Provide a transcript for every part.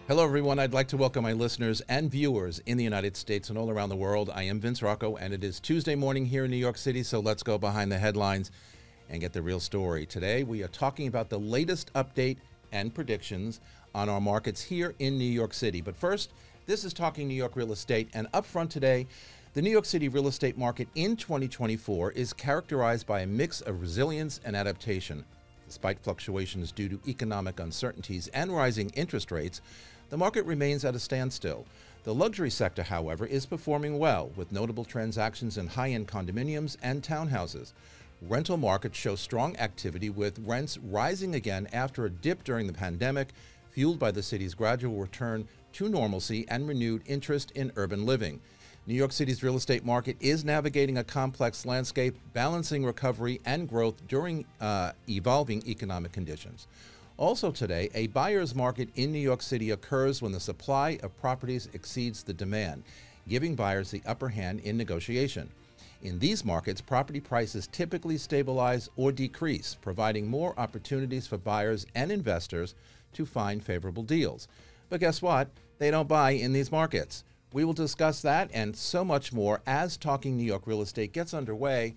Hello, everyone. I'd like to welcome my listeners and viewers in the United States and all around the world. I am Vince Rocco, and it is Tuesday morning here in New York City, so let's go behind the headlines and get the real story. Today, we are talking about the latest update and predictions on our markets here in New York City. But first, this is Talking New York Real Estate, and up front today, the New York City real estate market in 2024 is characterized by a mix of resilience and adaptation. Despite fluctuations due to economic uncertainties and rising interest rates, the market remains at a standstill. The luxury sector, however, is performing well, with notable transactions in high-end condominiums and townhouses. Rental markets show strong activity, with rents rising again after a dip during the pandemic, fueled by the city's gradual return to normalcy and renewed interest in urban living. New York City's real estate market is navigating a complex landscape, balancing recovery and growth during evolving economic conditions. Also today, a buyer's market in New York City occurs when the supply of properties exceeds the demand, giving buyers the upper hand in negotiation. In these markets, property prices typically stabilize or decrease, providing more opportunities for buyers and investors to find favorable deals. But guess what? They don't buy in these markets. We will discuss that and so much more as Talking New York Real Estate gets underway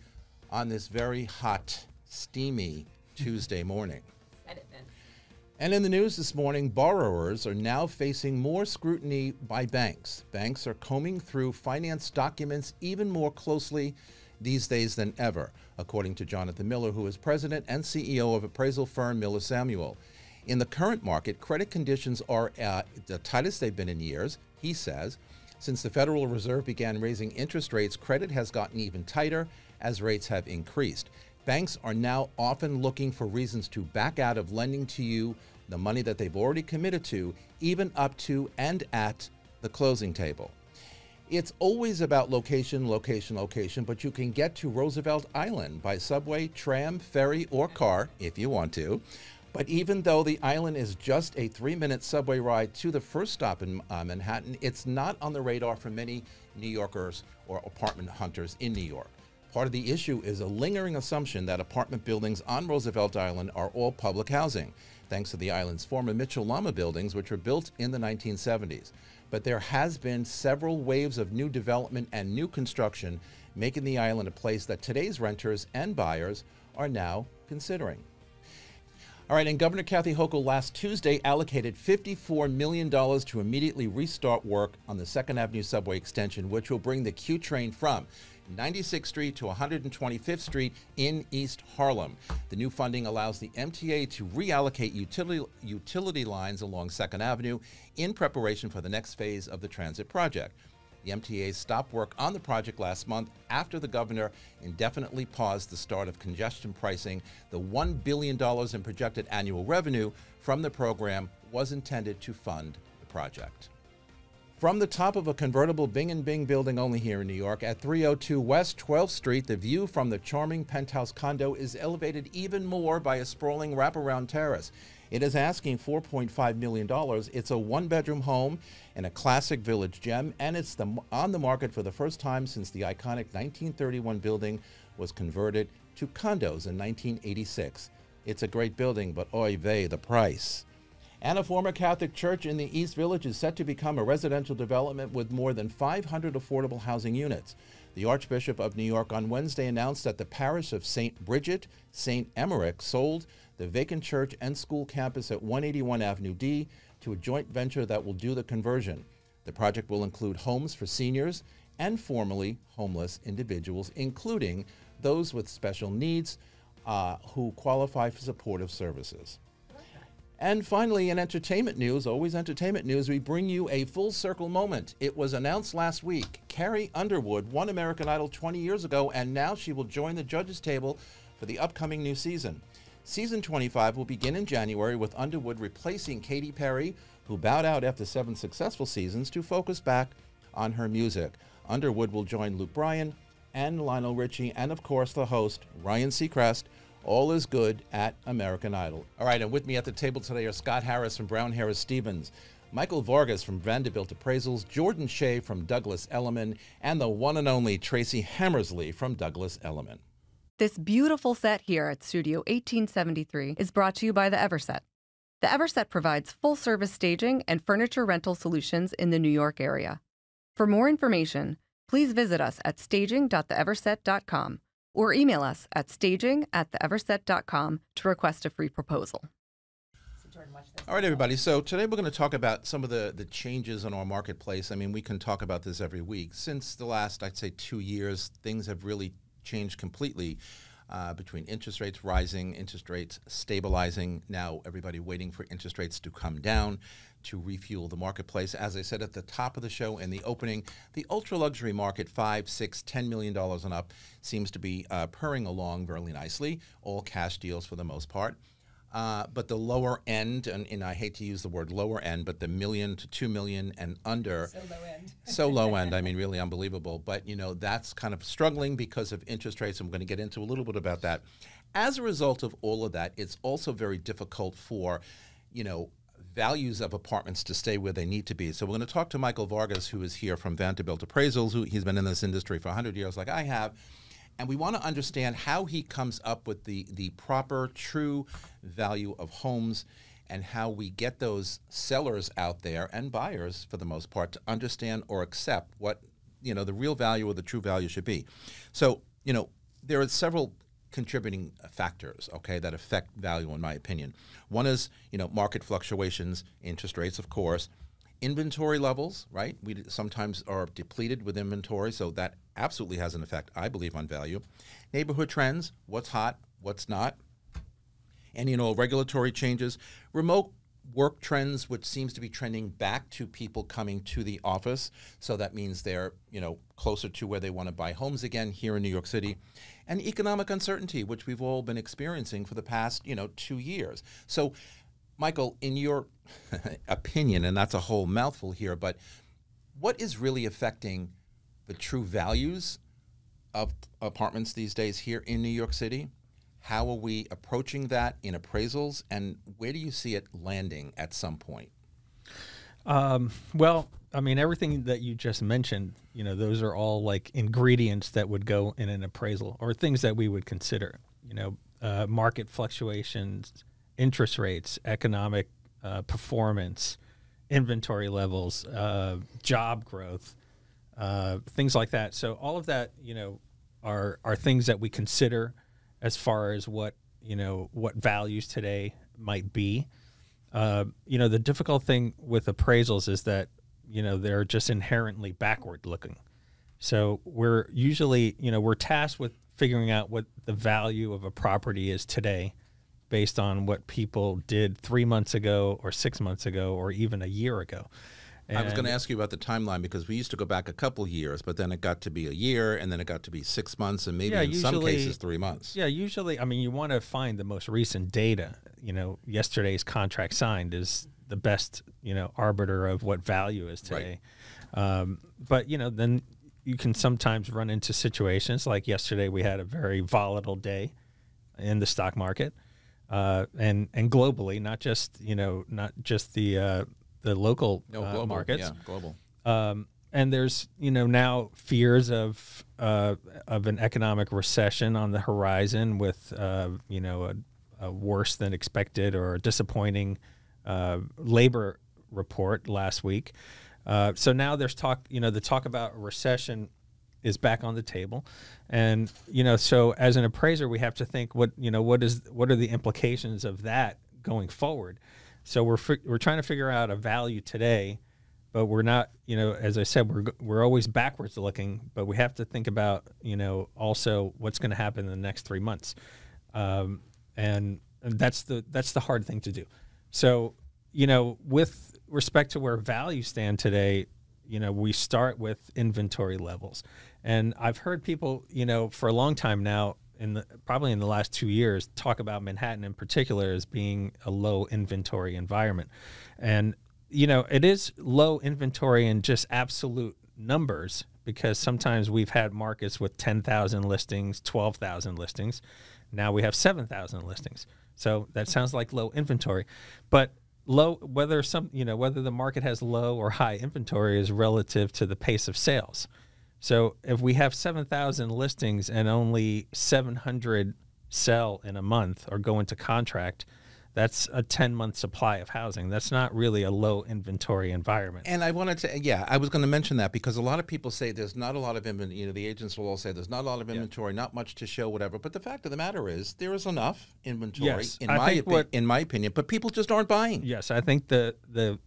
on this very hot, steamy Tuesday morning. Said it, Vince. And in the news this morning, borrowers are now facing more scrutiny by banks. Banks are combing through finance documents even more closely these days than ever, according to Jonathan Miller, who is president and CEO of appraisal firm Miller Samuel. In the current market, credit conditions are the tightest they've been in years, he says. Since the Federal Reserve began raising interest rates, credit has gotten even tighter as rates have increased. Banks are now often looking for reasons to back out of lending to you the money that they've already committed to, even up to and at the closing table. It's always about location, location, location, but you can get to Roosevelt Island by subway, tram, ferry, or car if you want to. But even though the island is just a 3-minute subway ride to the first stop in Manhattan, it's not on the radar for many New Yorkers or apartment hunters in New York. Part of the issue is a lingering assumption that apartment buildings on Roosevelt Island are all public housing, thanks to the island's former Mitchell-Lama buildings, which were built in the 1970s. But there has been several waves of new development and new construction, making the island a place that today's renters and buyers are now considering. All right, and Governor Kathy Hochul last Tuesday allocated $54 million to immediately restart work on the 2nd Avenue subway extension, which will bring the Q train from 96th Street to 125th Street in East Harlem. The new funding allows the MTA to reallocate utility lines along 2nd Avenue in preparation for the next phase of the transit project. The MTA stopped work on the project last month after the governor indefinitely paused the start of congestion pricing. The $1 billion in projected annual revenue from the program was intended to fund the project. From the top of a convertible Bing & Bing building only here in New York at 302 West 12th Street, the view from the charming penthouse condo is elevated even more by a sprawling wraparound terrace. It is asking $4.5 million. It's a one-bedroom home and a classic village gem, and it's on the market for the first time since the iconic 1931 building was converted to condos in 1986. It's a great building, but oy vey, the price. And a former Catholic church in the East Village is set to become a residential development with more than 500 affordable housing units. The Archbishop of New York on Wednesday announced that the parish of St. Bridget, St. Emmerich sold the vacant church and school campus at 181 Avenue D to a joint venture that will do the conversion. The project will include homes for seniors and formerly homeless individuals, including those with special needs who qualify for supportive services. And finally, in entertainment news, always entertainment news, we bring you a full circle moment. It was announced last week. Carrie Underwood won American Idol 20 years ago, and now she will join the judges' table for the upcoming new season. Season 25 will begin in January with Underwood replacing Katy Perry, who bowed out after 7 successful seasons, to focus back on her music. Underwood will join Luke Bryan and Lionel Richie, and of course the host, Ryan Seacrest. All is good at American Idol. All right, and with me at the table today are Scott Harris from Brown Harris Stevens, Michael Vargas from Vanderbilt Appraisals, Jordan Shea from Douglas Elliman, and the one and only Tracie Hamersley from Douglas Elliman. This beautiful set here at Studio 1873 is brought to you by the Everset. The Everset provides full-service staging and furniture rental solutions in the New York area. For more information, please visit us at staging.theeverset.com or email us at staging@theeverset.com to request a free proposal. All right, everybody. So today we're going to talk about some of the changes in our marketplace. I mean, we can talk about this every week. Since the last, I'd say, 2 years, things have really changed completely between interest rates rising, interest rates stabilizing. Now everybody waiting for interest rates to come down to refuel the marketplace. As I said at the top of the show in the opening, the ultra-luxury market, $5, $6, $10 million and up, seems to be purring along very nicely. All cash deals for the most part. But the lower end, and I hate to use the word lower end, but the $1 million to $2 million and under. So low end. So low end, I mean, really unbelievable. But, you know, that's kind of struggling because of interest rates. I'm going to get into a little bit about that. As a result of all of that, it's also very difficult for, you know, values of apartments to stay where they need to be. So we're going to talk to Michael Vargas, who is here from Vanderbilt Appraisals. He's been in this industry for 100 years like I have. And we want to understand how he comes up with the proper, true value of homes and how we get those sellers out there and buyers, for the most part, to understand or accept what, you know, the real value or the true value should be. So, you know, there are several contributing factors, okay, that affect value, in my opinion. One is, you know, market fluctuations, interest rates, of course. Inventory levels, right? We sometimes are depleted with inventory, so that absolutely has an effect, I believe, on value. Neighborhood trends, what's hot, what's not. And, you know, regulatory changes. Remote work trends, which seems to be trending back to people coming to the office. So that means they're, you know, closer to where they want to buy homes again here in New York City. And economic uncertainty, which we've all been experiencing for the past, you know, 2 years. So, Michael, in your opinion, and that's a whole mouthful here, but what is really affecting the true values of apartments these days here in New York City? How are we approaching that in appraisals, and where do you see it landing at some point? Well, I mean, everything that you just mentioned, you know, those are all like ingredients that would go in an appraisal or things that we would consider, you know, market fluctuations, interest rates, economic performance, inventory levels, job growth, things like that. So all of that, you know, are things that we consider as far as what, you know, what values today might be. You know, the difficult thing with appraisals is that, you know, they're just inherently backward looking. So we're usually, you know, we're tasked with figuring out what the value of a property is today based on what people did 3 months ago or 6 months ago or even a year ago. And I was going to ask you about the timeline because we used to go back a couple years, but then it got to be a year, and then it got to be 6 months, and maybe in some cases 3 months. Yeah, usually, I mean, you want to find the most recent data. You know, yesterday's contract signed is the best, you know, arbiter of what value is today. Right. But, you know, then you can sometimes run into situations like yesterday we had a very volatile day in the stock market. And globally, not just, you know, not just the local global markets. Yeah, global. And there's, you know, now fears of an economic recession on the horizon with, you know, a worse than expected or disappointing labor report last week. So now there's talk, you know, the talk about a recession is back on the table. And, you know, so as an appraiser, we have to think what are the implications of that going forward? So we're trying to figure out a value today, but we're not, you know, as I said, we're always backwards looking, but we have to think about, you know, also what's going to happen in the next 3 months. And that's the hard thing to do. So, you know, with respect to where values stand today, you know, we start with inventory levels. And I've heard people, you know, for a long time now, probably in the last 2 years, talk about Manhattan in particular as being a low inventory environment. And, you know, it is low inventory in just absolute numbers, because sometimes we've had markets with 10,000 listings, 12,000 listings. Now we have 7,000 listings. So that sounds like low inventory. But whether the market has low or high inventory is relative to the pace of sales. So if we have 7,000 listings and only 700 sell in a month or go into contract, That's a 10-month supply of housing. That's not really a low inventory environment. And I wanted to, yeah, I was going to mention that because a lot of people say there's not a lot of inventory. You know, the agents will all say there's not a lot of inventory, not much to show, whatever. But the fact of the matter is there is enough inventory, Yes, in my opinion. But people just aren't buying. Yes, I think the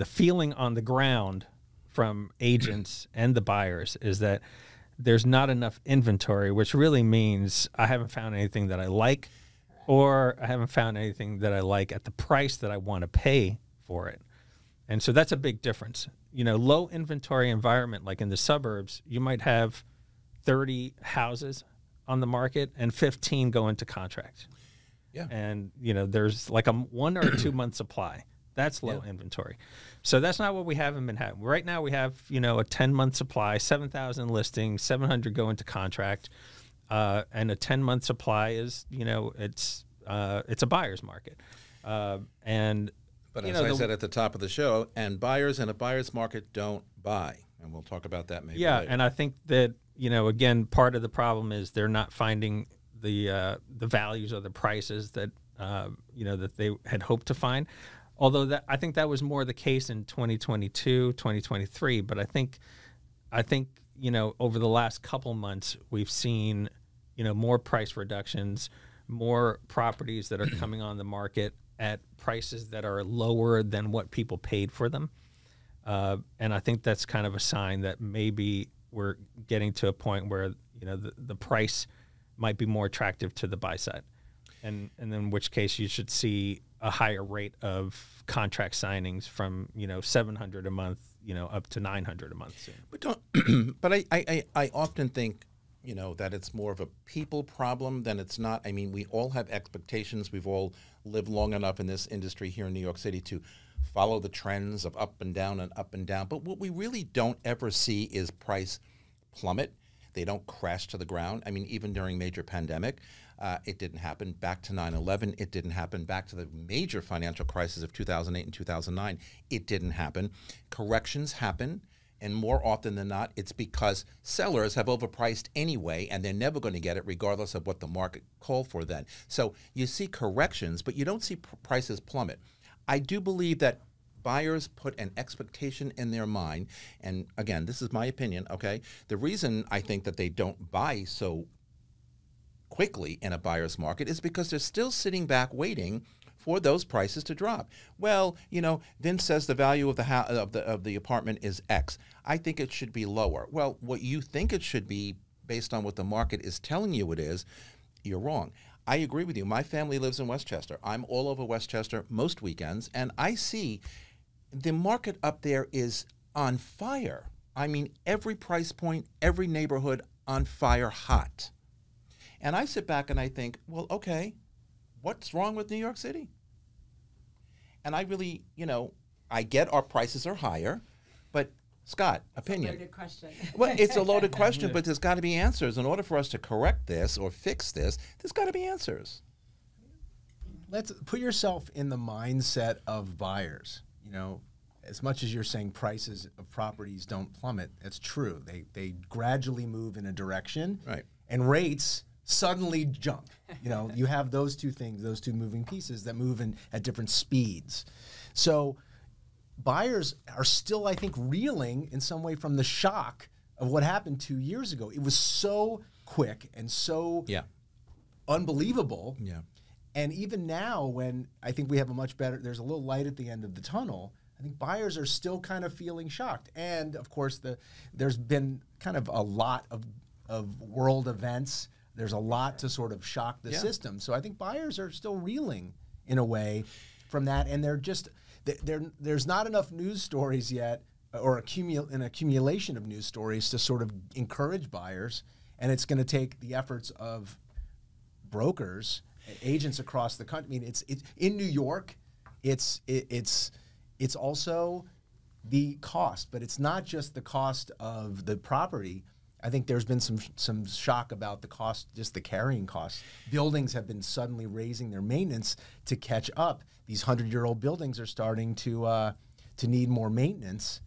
feeling on the ground from agents and the buyers is that there's not enough inventory, which really means I haven't found anything that I like, or I haven't found anything that I like at the price that I want to pay for it. And so that's a big difference. You know, low inventory environment, like in the suburbs, you might have 30 houses on the market and 15 go into contract. Yeah. And, you know, there's like a 1 or 2 month supply. That's low inventory. So that's not what we have in Manhattan. Right now we have, you know, a 10-month supply, 7,000 listings, 700 go into contract. And a 10-month supply is, you know, it's a buyer's market. But as I said at the top of the show, and buyers in a buyer's market don't buy. And we'll talk about that maybe later. And I think that, you know, again, part of the problem is they're not finding the values or the prices that, you know, that they had hoped to find. Although I think that was more the case in 2022, 2023. But I think, you know, over the last couple months, we've seen, you know, more price reductions, more properties that are coming on the market at prices that are lower than what people paid for them. And I think that's kind of a sign that maybe we're getting to a point where, you know, the price might be more attractive to the buy side. And in which case you should see a higher rate of contract signings from, you know, 700 a month, you know, up to 900 a month soon. But I often think, you know, that it's more of a people problem than it's not. I mean, we all have expectations. We've all lived long enough in this industry here in New York City to follow the trends of up and down and up and down. But what we really don't ever see is price plummet. They don't crash to the ground. I mean, even during major pandemic, it didn't happen. Back to 9/11, it didn't happen. Back to the major financial crisis of 2008 and 2009, it didn't happen. Corrections happen. And more often than not, it's because sellers have overpriced anyway, and they're never going to get it regardless of what the market called for then. So you see corrections, but you don't see prices plummet. I do believe that buyers put an expectation in their mind, and again, this is my opinion, okay? The reason I think that they don't buy so quickly in a buyer's market is because they're still sitting back waiting for those prices to drop. Well, you know, Vince says the value of the apartment is X. I think it should be lower. Well, what you think it should be based on what the market is telling you it is, you're wrong. I agree with you. My family lives in Westchester. I'm all over Westchester most weekends, and I see the market up there is on fire. I mean, every price point, every neighborhood on fire hot. And I sit back and I think, well, okay, what's wrong with New York City? And I really, you know, I get our prices are higher, but Scott, opinion. It's a loaded question. Well, it's a loaded question, but there's got to be answers. In order for us to correct this or fix this, there's got to be answers. Let's put yourself in the mindset of buyers. You know, as much as you're saying prices of properties don't plummet, it's true. They gradually move in a direction, right? And rates suddenly jump. You know, you have those two things, those two moving pieces that move at different speeds. So buyers are still, I think, reeling in some way from the shock of what happened 2 years ago. It was so quick and so unbelievable. Yeah. And even now, when I think we have a much better, there's a little light at the end of the tunnel, I think buyers are still kind of feeling shocked. And of course, there's been kind of a lot of world events. There's a lot to sort of shock the system. So I think buyers are still reeling in a way from that. And they're just, there's not enough news stories yet, or an accumulation of news stories to sort of encourage buyers. And it's going to take the efforts of brokers, agents across the country. I mean, it's in New York. It's also the cost, but it's not just the cost of the property. I think there's been some shock about the cost, just the carrying costs. Buildings have been suddenly raising their maintenance to catch up. These 100-year-old buildings are starting to need more maintenance,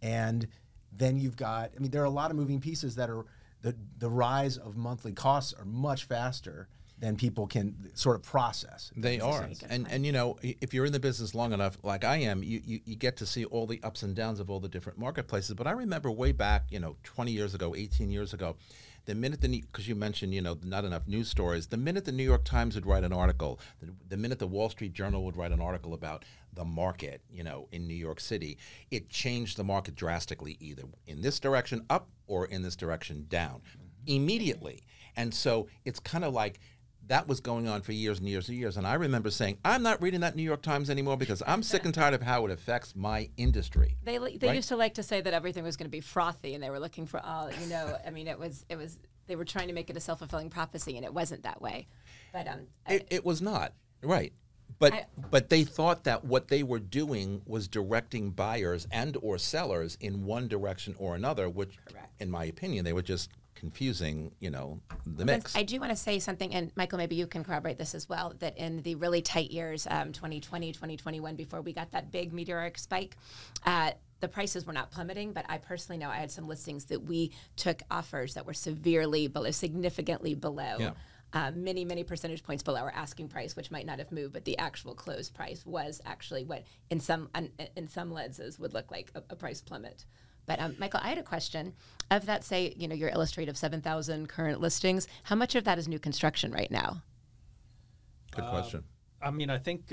and then you've got. I mean, there are a lot of moving pieces that are the rise of monthly costs are much faster. than people can sort of process. They are. And you know, if you're in the business long enough, like I am, you get to see all the ups and downs of all the different marketplaces. But I remember way back, you know, 20 years ago, 18 years ago, the minute because you mentioned, you know, not enough news stories, the minute the New York Times would write an article, the minute the Wall Street Journal would write an article about the market, you know, in New York City, it changed the market drastically, either in this direction up or in this direction down, immediately. And so it's kind of like that was going on for years and years and years. And I remember saying, I'm not reading that New York Times anymore because I'm sick and tired of how it affects my industry. They used to like to say that everything was going to be frothy, and they were looking for all, you know, I mean, it was they were trying to make it a self-fulfilling prophecy, and it wasn't that way. But it was not, right. But they thought that what they were doing was directing buyers and or sellers in one direction or another, which, in my opinion, they were just confusing, you know, the mix. I do want to say something, and Michael, maybe you can corroborate this as well, that in the really tight years, 2020, 2021, before we got that big meteoric spike, the prices were not plummeting, but I personally know I had some listings that we took offers that were severely below, significantly below, many percentage points below our asking price, which might not have moved, but the actual close price was actually what in some lenses would look like a price plummet. But Michael, I had a question. Of that, say, you know, your illustrative 7,000 current listings, how much of that is new construction right now? Good question. I mean, I think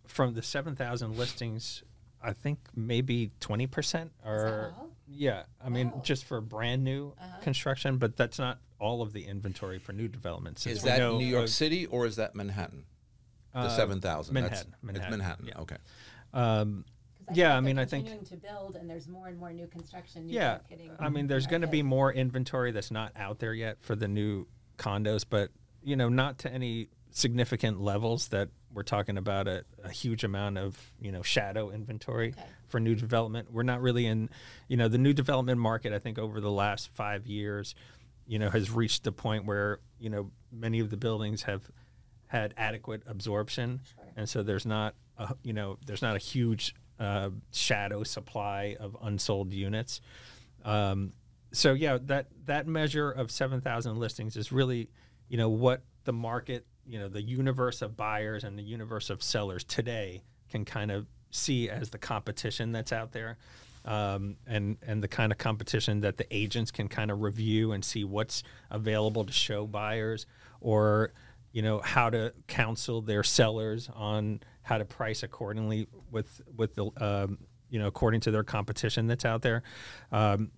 from the 7,000 listings, I think maybe 20% are, yeah, I mean, just for brand new construction, but that's not all of the inventory for new developments. Is that New York City or is that Manhattan? The 7,000? Manhattan. It's Manhattan, yeah. Okay. Yeah, I mean, I think continuing to build, and there's more and more new construction. Yeah, I mean, there's going to be more inventory that's not out there yet for the new condos, but you know, not to any significant levels that we're talking about a huge amount of, you know, shadow inventory for new development. We're not really in, you know, the new development market. I think over the last 5 years, you know, has reached the point where, you know, many of the buildings have had adequate absorption, and so there's not a, you know, there's not a huge shadow supply of unsold units. So yeah, that measure of 7,000 listings is really, you know, what the market, you know, the universe of buyers and the universe of sellers today can kind of see as the competition that's out there, and the kind of competition that the agents can kind of review and see what's available to show buyers, or, you know, how to counsel their sellers on how to price accordingly with the you know, according to their competition that's out there.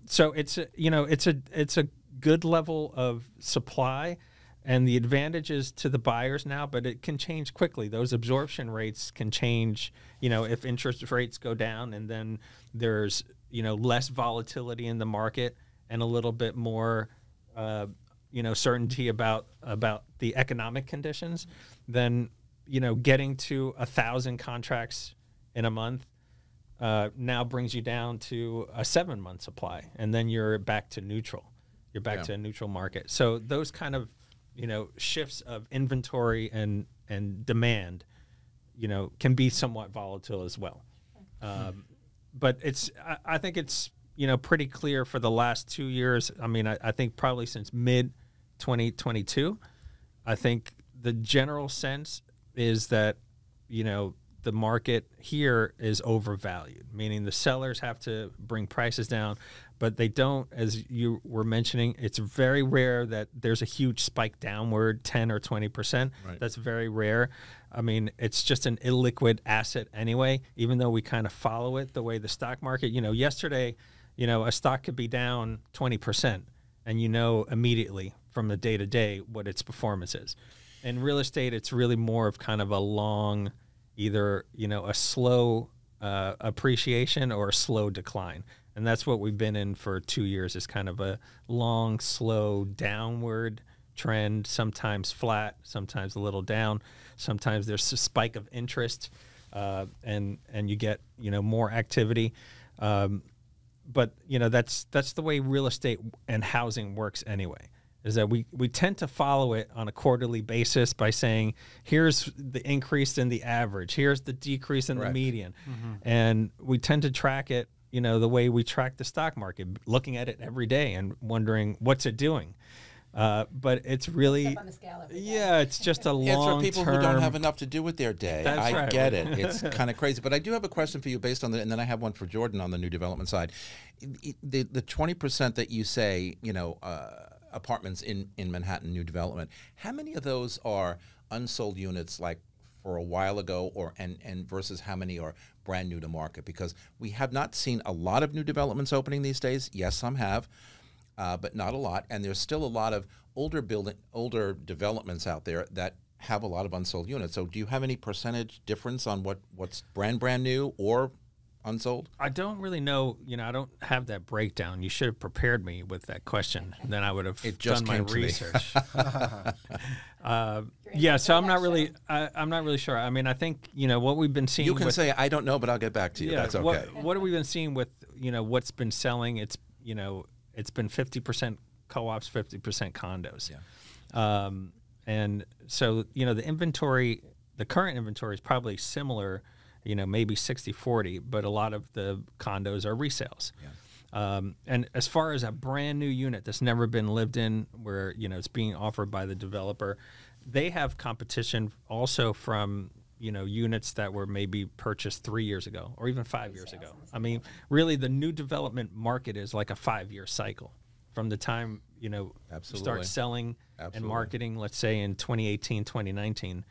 So it's you know, it's a good level of supply, and the advantages to the buyers now, but it can change quickly. Those absorption rates can change, you know, if interest rates go down, and then there's, you know, less volatility in the market and a little bit more you know, certainty about the economic conditions, then, you know, getting to 1,000 contracts in a month now brings you down to a 7-month supply, and then you're back to neutral. You're back to a neutral market. So those kind of, you know, shifts of inventory and demand, you know, can be somewhat volatile as well. But I think it's, you know, pretty clear for the last 2 years. I mean, I think probably since mid-2022, I think the general sense is that, you know, the market here is overvalued, meaning the sellers have to bring prices down, but they don't, as you were mentioning, it's very rare that there's a huge spike downward, 10 or 20%. Right. That's very rare. I mean, it's just an illiquid asset anyway, even though we kind of follow it the way the stock market, you know, yesterday, you know, a stock could be down 20%, and you know immediately from the day to day what its performance is. In real estate, it's really more of kind of a long, either, you know, a slow appreciation or a slow decline. And that's what we've been in for 2 years, is kind of a long, slow downward trend, sometimes flat, sometimes a little down. Sometimes there's a spike of interest, and you get, you know, more activity. But, you know, that's the way real estate and housing works anyway, is that we tend to follow it on a quarterly basis by saying, here's the increase in the average, here's the decrease in the median. And we tend to track it, you know, the way we track the stock market, looking at it every day and wondering, what's it doing? But it's really, Step on the scale every day. yeah, it's just a It's for long people term. who don't have enough to do with their day. That's I right. get it. It's kind of crazy. But I do have a question for you based on and then I have one for Jordan on the new development side. The 20% that you say, apartments in Manhattan, new development, how many of those are unsold units like for a while ago and versus how many are brand new to market? Because we have not seen a lot of new developments opening these days. Yes, some have. But not a lot, and there's still a lot of older developments out there that have a lot of unsold units. So do you have any percentage difference on what's brand new or unsold? I don't really know. I don't have that breakdown. You should have prepared me with that question. Then I would have just done my came to me. research. Yeah, so I'm not really sure. I mean, I think what we've been seeing. You can with, say I don't know, but I'll get back to you. yeah, That's okay. What have we been seeing with what's been selling? It's it's been 50% co-ops, 50% condos. Yeah. And so, the inventory, the current inventory is probably similar, maybe 60-40, but a lot of the condos are resales. Yeah. And as far as a brand new unit that's never been lived in, where, it's being offered by the developer, they have competition also from, units that were maybe purchased 3 years ago or even 5 years ago. I mean, really the new development market is like a 5-year cycle from the time, start selling and marketing, let's say in 2018, 2019.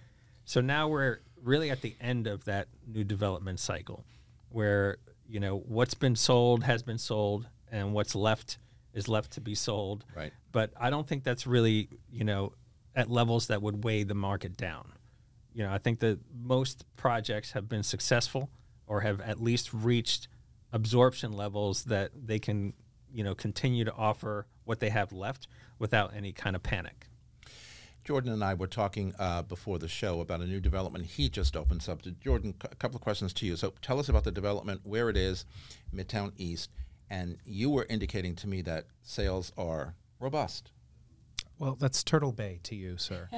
So now we're really at the end of that new development cycle where, what's been sold has been sold and what's left is left to be sold. Right. But I don't think that's really, at levels that would weigh the market down. I think that most projects have been successful or have at least reached absorption levels that they can, continue to offer what they have left without any kind of panic. Jordan and I were talking before the show about a new development he just opened up. Jordan, a couple of questions to you. So tell us about the development, where it is, Midtown East, and you were indicating to me that sales are robust. Well, that's Turtle Bay to you, sir.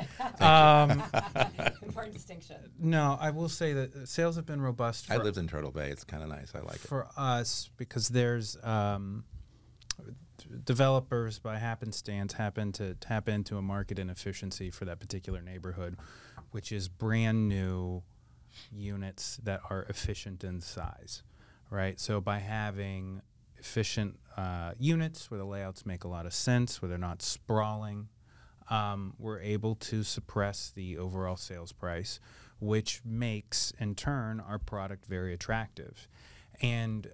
Important distinction. No, I will say that sales have been robust. I lived in Turtle Bay. It's kind of nice. I like it. For us, because there's developers by happenstance happen to tap into a market inefficiency for that particular neighborhood, which is brand new units that are efficient in size, right? So by having efficient units where the layouts make a lot of sense, where they're not sprawling, we're able to suppress the overall sales price, which makes, in turn, our product very attractive. And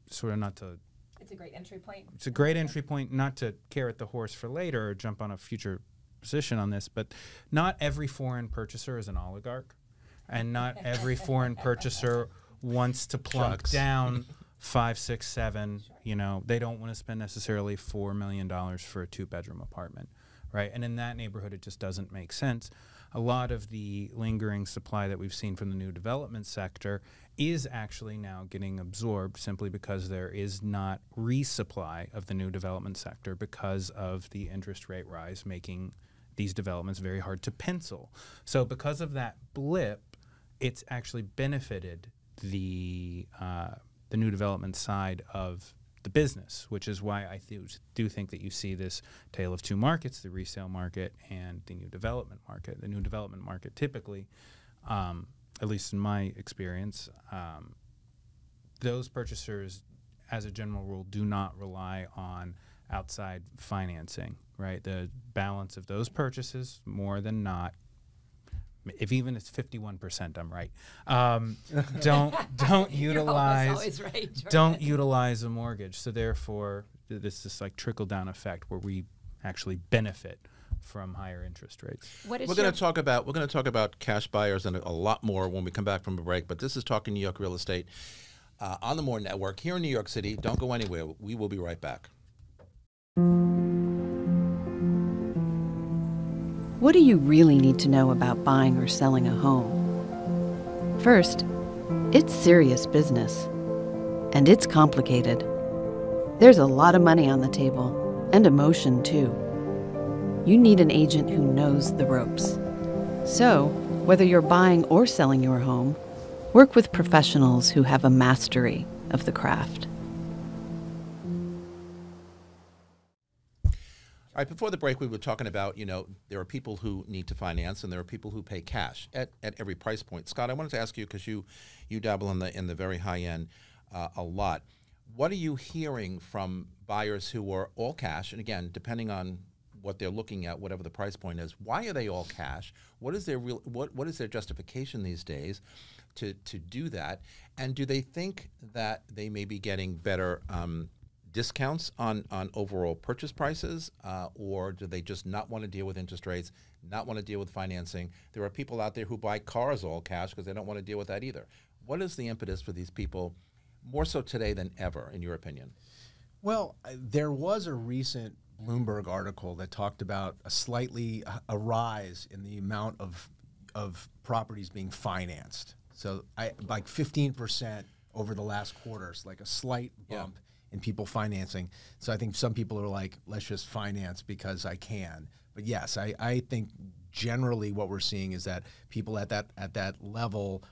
sort of not to... It's a great entry point. It's a great entry point, not to carrot the horse for later or jump on a future position on this, but not every foreign purchaser is an oligarch, and not every foreign purchaser wants to plunk down 5, 6, 7. They don't want to spend necessarily $4 million for a 2-bedroom apartment, right? And in that neighborhood, it just doesn't make sense. A lot of the lingering supply that we've seen from the new development sector is actually now getting absorbed simply because there is not resupply of the new development sector because of the interest rate rise, making these developments very hard to pencil. So because of that blip, it's actually benefited the new development side of the business, which is why I do think that you see this tale of two markets, the resale market and the new development market. The new development market typically, at least in my experience, those purchasers, as a general rule, do not rely on outside financing, right? The balance of those purchases, more than not, if even it's 51%, I'm right. Don't utilize always right, don't utilize a mortgage. So therefore, this is like trickle down effect where we actually benefit from higher interest rates. What is We're going to talk about cash buyers and a lot more when we come back from a break. But this is Talking New York Real Estate on the More Network here in New York City. Don't go anywhere. We will be right back. What do you really need to know about buying or selling a home? First, it's serious business, and it's complicated. There's a lot of money on the table, and emotion too. You need an agent who knows the ropes. So, whether you're buying or selling your home, work with professionals who have a mastery of the craft. All right, before the break, we were talking about, there are people who need to finance and there are people who pay cash at every price point. Scott, I wanted to ask you, because you dabble in the very high end a lot. What are you hearing from buyers who are all cash? And again, depending on what they're looking at, whatever the price point is, why are they all cash? What is their what is their justification these days to do that? And do they think that they may be getting better discounts on overall purchase prices, or do they just not want to deal with interest rates, not want to deal with financing? There are people out there who buy cars all cash because they don't want to deal with that either. What is the impetus for these people, more so today than ever, in your opinion? Well, there was a recent Bloomberg article that talked about a rise in the amount of properties being financed. So like 15% over the last quarter. It's like a slight bump in people financing. So I think some people are like, let's just finance because I can. But yes, I think generally what we're seeing is that people at that level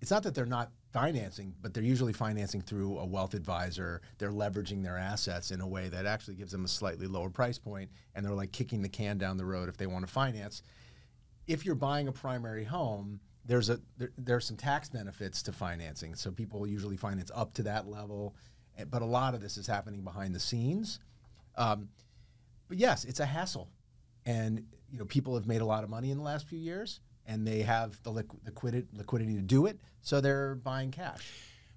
it's not that they're not financing, but they're usually financing through a wealth advisor. They're leveraging their assets in a way that actually gives them a slightly lower price point, and they're like kicking the can down the road if they want to finance. If you're buying a primary home, there's some tax benefits to financing. So people usually finance up to that level, but a lot of this is happening behind the scenes. But yes, it's a hassle, and people have made a lot of money in the last few years, and they have the liquidity to do it, so they're buying cash.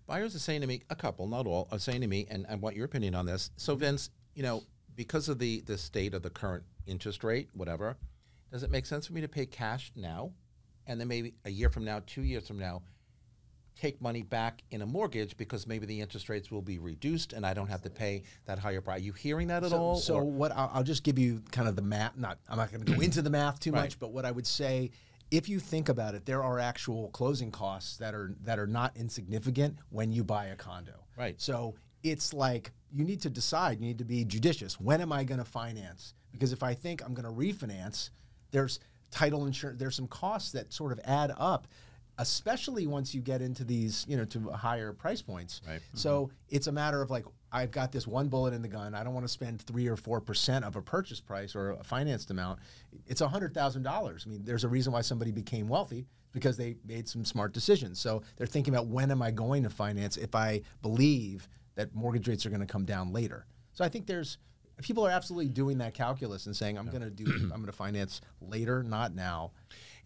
Buyers are saying to me, a couple, not all, are saying to me, and I want your opinion on this. So Vince, because of the state of the current interest rate, whatever, does it make sense for me to pay cash now, and then maybe a year from now, 2 years from now, take money back in a mortgage because maybe the interest rates will be reduced and I don't have to pay that higher price? Are you hearing that at all? So what I'll just give you kind of the math. I'm not going to go into the math too much, but what I would say, if you think about it, there are actual closing costs that are not insignificant when you buy a condo. Right. So it's like you need to decide. You need to be judicious. When am I going to finance? Because if I think I'm going to refinance, there's title insurance. There's some costs that sort of add up, especially once you get into these, to higher price points. Right. So it's a matter of like, I've got this one bullet in the gun. I don't want to spend 3 or 4% of a purchase price or a financed amount. It's $100,000. I mean, there's a reason why somebody became wealthy, because they made some smart decisions. So they're thinking about, when am I going to finance if I believe that mortgage rates are going to come down later? So I think people are absolutely doing that calculus and saying, I'm going to finance later, not now.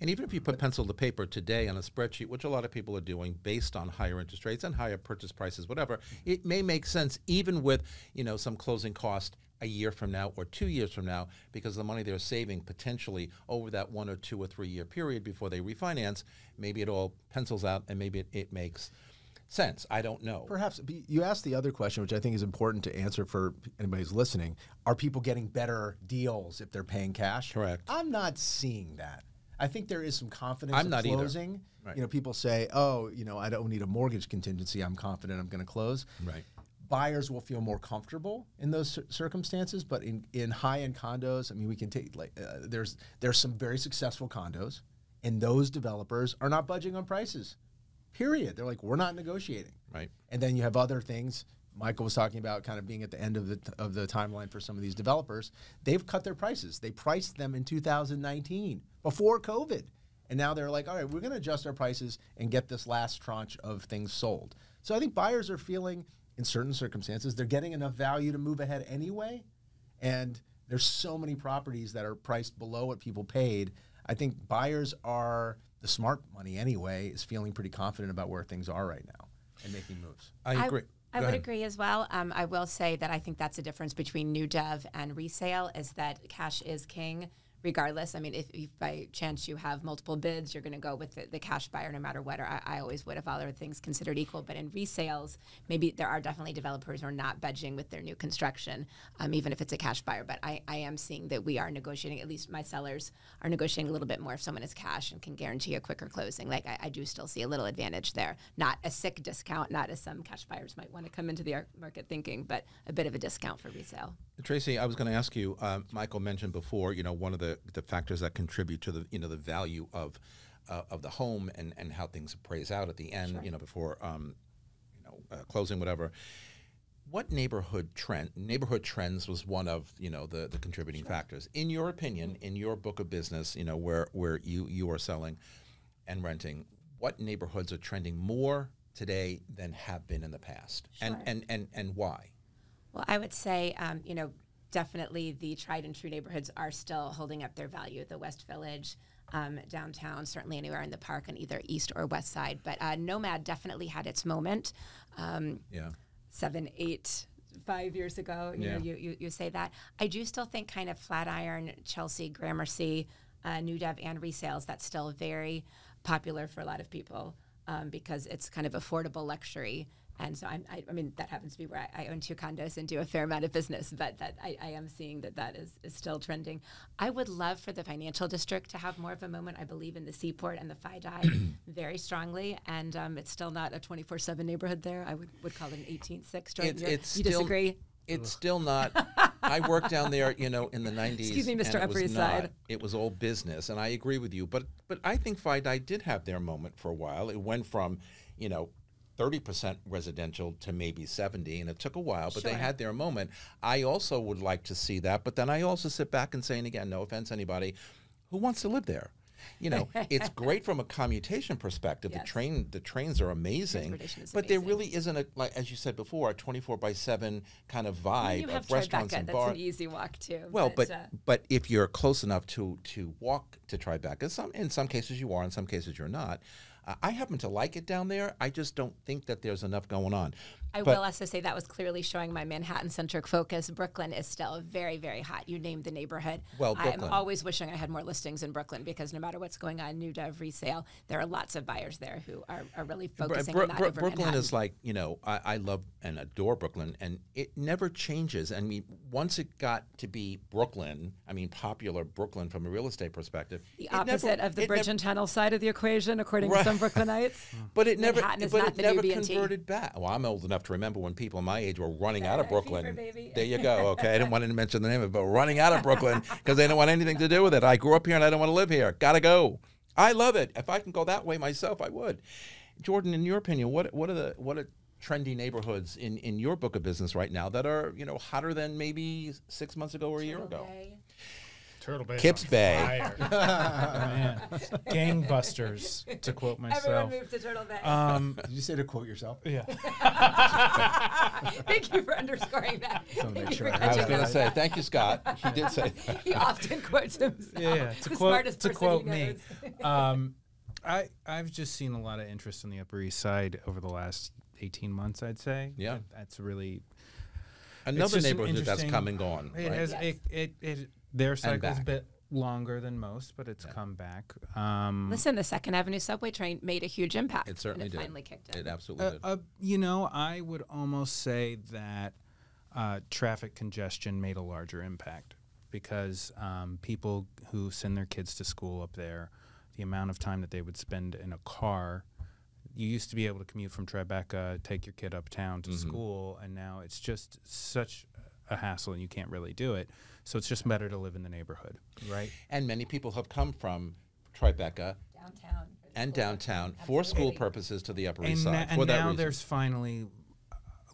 And even if you put pencil to paper today on a spreadsheet, which a lot of people are doing based on higher interest rates and higher purchase prices, whatever, it may make sense even with, some closing cost a year from now or 2 years from now, because the money they're saving potentially over that 1 or 2 or 3 year period before they refinance, maybe it all pencils out and maybe it makes sense. I don't know. Perhaps. You asked the other question, which I think is important to answer for anybody who's listening. Are people getting better deals if they're paying cash? Correct. I'm not seeing that. I think there is some confidence I'm not in closing. Either. Right. People say, I don't need a mortgage contingency. I'm confident I'm going to close. Right. Buyers will feel more comfortable in those circumstances, but in high-end condos, I mean, we can take there's some very successful condos, and those developers are not budging on prices. Period. They're like, we're not negotiating. Right. And then you have other things. Michael was talking about kind of being at the end of the timeline for some of these developers. They've cut their prices. They priced them in 2019 before COVID. And now they're like, all right, we're going to adjust our prices and get this last tranche of things sold. So I think buyers are feeling, in certain circumstances, they're getting enough value to move ahead anyway. And there's so many properties that are priced below what people paid. I think buyers are, the smart money anyway, is feeling pretty confident about where things are right now and making moves. I agree. I would agree as well. I will say that I think that's a difference between new dev and resale, is that cash is king regardless. I mean, if by chance you have multiple bids, you're going to go with the cash buyer no matter what, or I always would if all other things considered equal. But in resales, maybe there are definitely developers who are not budging with their new construction, even if it's a cash buyer. But I am seeing that we are negotiating, at least my sellers are negotiating a little bit more if someone is cash and can guarantee a quicker closing. Like I do still see a little advantage there. Not a sick discount, not as some cash buyers might want to come into the market thinking, but a bit of a discount for resale. Tracie, I was going to ask you, Michael mentioned before, one of the factors that contribute to the, the value of the home and how things appraise out at the end, Sure. Before, closing, whatever. what neighborhood trends was one of, you know, the contributing factors. In your opinion, in your book of business, you know, where you are selling and renting, what neighborhoods are trending more today than have been in the past? Sure. And why? Well, I would say, you know, definitely the tried and true neighborhoods are still holding up their value. The West Village, downtown, certainly anywhere in the park on either east or west side. But Nomad definitely had its moment. 7, 8, 5 years ago, you know, you say that. I do still think kind of Flatiron, Chelsea, Gramercy, New Dev, and resales, that's still very popular for a lot of people because it's kind of affordable luxury. And so I mean, that happens to be where I own 2 condos and do a fair amount of business, but that I am seeing that is still trending. I would love for the financial district to have more of a moment. I believe in the Seaport and the FIDI very strongly, and it's still not a 24/7 neighborhood there. I would call it an 18/6 joint. You disagree? It's still not. I worked down there, you know, in the 90s. Excuse me, Mr. and Upper East Side. It was all business, and I agree with you. But I think FIDI did have their moment for a while. It went from, you know, 30% residential to maybe 70, and it took a while, but they had their moment. I also would like to see that, but then I also sit back and say, and again, no offense anybody, who wants to live there? You know, it's great from a commutation perspective. Yes. The trains are amazing, but there really isn't a, like as you said before, a 24/7 kind of vibe you have of restaurants Tribeca, and that's bars. an easy walk too. Well, but if you're close enough to walk to Tribeca, in some cases you are, in some cases you're not. I happen to like it down there. I just don't think that there's enough going on. I will also say that was clearly showing my Manhattan-centric focus. Brooklyn is still very, very hot. You named the neighborhood. Well, I'm always wishing I had more listings in Brooklyn because no matter what's going on, new dev, resale, there are lots of buyers there who are really focusing on that over Brooklyn Manhattan. is like, you know, I love and adore Brooklyn, and it never changes. I mean, once it got to be Brooklyn, I mean, popular Brooklyn from a real estate perspective. The opposite of the bridge and tunnel side of the equation, according to some Brooklynites. But it never, Manhattan is not the new B&T. converted back. Well, I'm old enough to remember when people my age were running out of Fever, Brooklyn. baby. There you go. Okay, I didn't want to mention the name of it, but running out of Brooklyn because they didn't want anything to do with it. I grew up here and I don't want to live here. Gotta go. I love it. If I can go that way myself, I would. Jordan, in your opinion, what are trendy neighborhoods in your book of business right now that are, you know, hotter than maybe 6 months ago or a year ago? Turtle Bay. Kips Bay. Man. Gangbusters, to quote myself. Everyone moved to Turtle Bay. Did you say to quote yourself? Yeah. Thank you for underscoring that. make sure I was going to say, thank you, Scott. He did say that. He often quotes himself. Yeah, The smartest to person quote he me. knows. I've just seen a lot of interest in the Upper East Side over the last 18 months, I'd say. Yeah. That's really Another just an neighborhood that's interesting- come and gone. It Right? has Yes. their cycle's a back. bit longer than most, but it's come back. Listen, the Second Avenue subway train made a huge impact. It certainly and did. finally kicked in. It absolutely did. You know, I would almost say that traffic congestion made a larger impact because people who send their kids to school up there, the amount of time that they would spend in a car. You used to be able to commute from Tribeca, take your kid uptown to school, and now it's just such a hassle and you can't really do it. So it's just better to live in the neighborhood, right? And many people have come from Tribeca downtown for school purposes to the Upper East Side. And for that now reason. there's finally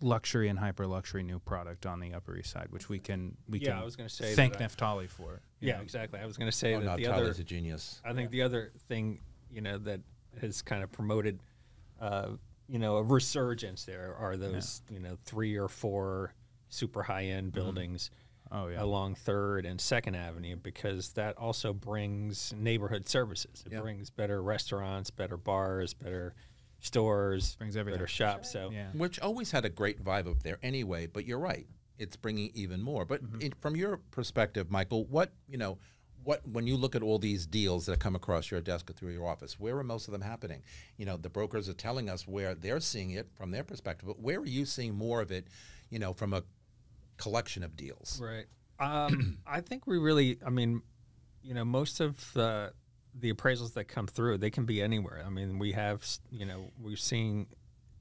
luxury and hyper luxury new product on the Upper East Side, which we can I was gonna say thank that Neftali for. you Yeah, know. exactly. I was going to say that no, the Tyler's other, a genius. I think the other thing, you know, that has kind of promoted, you know, a resurgence there are those, you know, 3 or 4 super high-end buildings Oh yeah. along 3rd and 2nd Avenue, because that also brings neighborhood services. It brings better restaurants, better bars, better stores, Brings everything. better shops. So Yeah. Which always had a great vibe up there anyway, but you're right. It's bringing even more. But from your perspective, Michael, what when you look at all these deals that come across your desk or through your office, where are most of them happening? You know, the brokers are telling us where they're seeing it from their perspective, but where are you seeing more of it, you know, from a collection of deals? Right. I think we really, I mean, you know, most of the appraisals that come through, they can be anywhere. I mean, we have, you know, we're seeing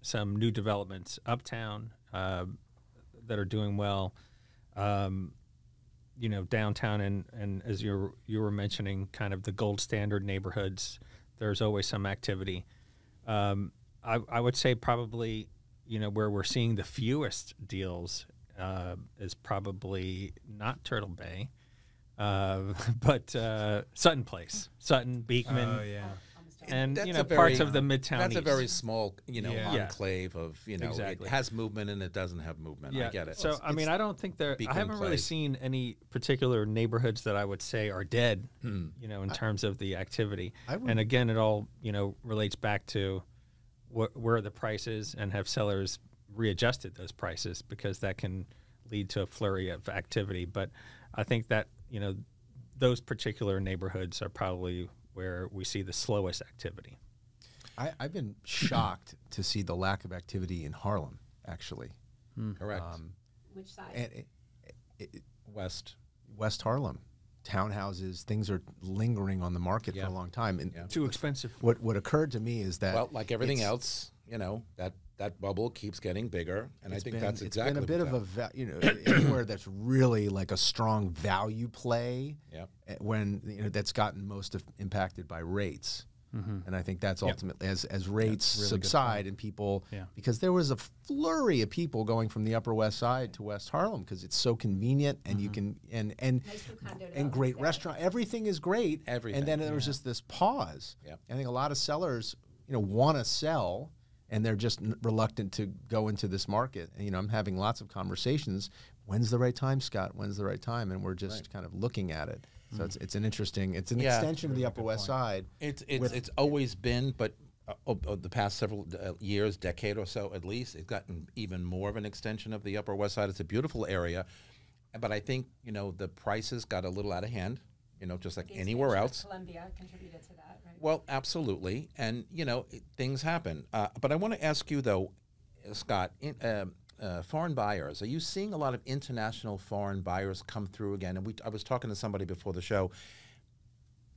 some new developments uptown that are doing well. You know, downtown and as you were mentioning, kind of the gold standard neighborhoods, there's always some activity. I would say probably, where we're seeing the fewest deals is probably not Turtle Bay, but Sutton Place, Sutton, Beekman. Oh, yeah. And That's parts of the Midtown. That's a East. very small, Yeah. enclave of, Exactly. it has movement and it doesn't have movement. I get it. So I mean, I don't think I Beacon haven't really Place. seen any particular neighborhoods that I would say are dead. In terms of the activity. And again, it all relates back to where are the prices, and have sellers readjusted those prices, because that can lead to a flurry of activity. But I think that those particular neighborhoods are probably where we see the slowest activity. I've been shocked to see the lack of activity in Harlem, actually. Correct. Which side? And West Harlem. Townhouses, things are lingering on the market for a long time. And Too expensive. What occurred to me is that, well, like everything else, that bubble keeps getting bigger, and I think that's exactly it's been a bit of a anywhere that's really like a strong value play. When that's gotten most impacted by rates. And I think that's ultimately as rates really subside and people, because there was a flurry of people going from the Upper West Side to West Harlem because it's so convenient, and you can and great restaurant, everything is great. And then there was just this pause. I think a lot of sellers want to sell, and they're just reluctant to go into this market. And, I'm having lots of conversations. When's the right time, Scott? When's the right time? And we're just kind of looking at it. So it's an interesting, it's an extension of the Upper West Side. It's always been, but the past several years, decade or so at least, it's gotten even more of an extension of the Upper West Side. It's a beautiful area, but I think the prices got a little out of hand. Just like anywhere else. Columbia contributed to that, right? Well, absolutely, and things happen. But I want to ask you though, Scott. Foreign buyers, are you seeing a lot of international foreign buyers come through again? And I was talking to somebody before the show.